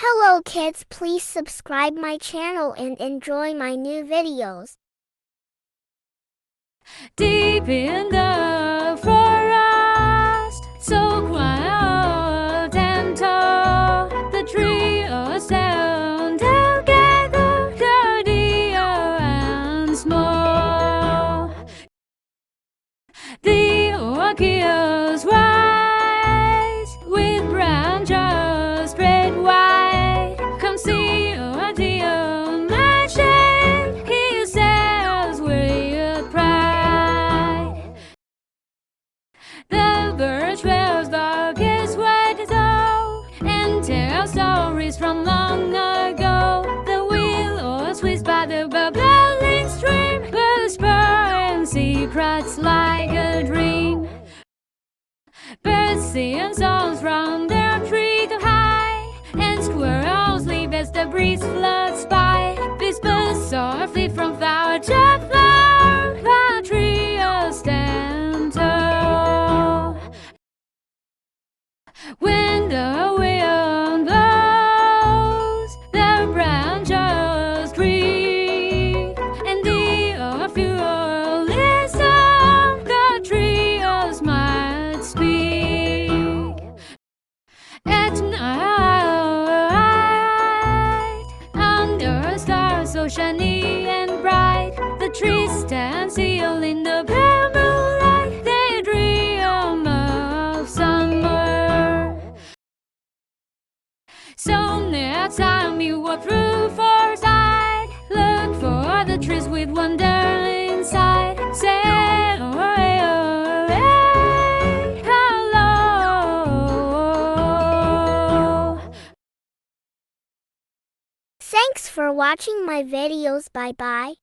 Hello kids, please subscribe my channel and enjoy my new videos. Deep in the forest, so quiet and tall, the trio stand together, dirty and small. The orchids rise with branches spread wide. Come see a dear my shade, he says with pride. The birch bears bark his way though, and tells stories from long ago. The willows whisper by the bubbling stream, whispering secrets like a dream. Birds sing songs from their tree to high, and squirrels leap as the breeze floods by. Whispers softly from flower to flower, while trees stand tall. When the wind blows, the branches creak, and the earth will listen, the trees might speak. At night, under stars so shiny and bright, the trees stand still in the pale moonlight. They dream of summer. So next time you walk through foresight, look for the trees with wonder inside. Say hello. Thanks for watching my videos. Bye bye.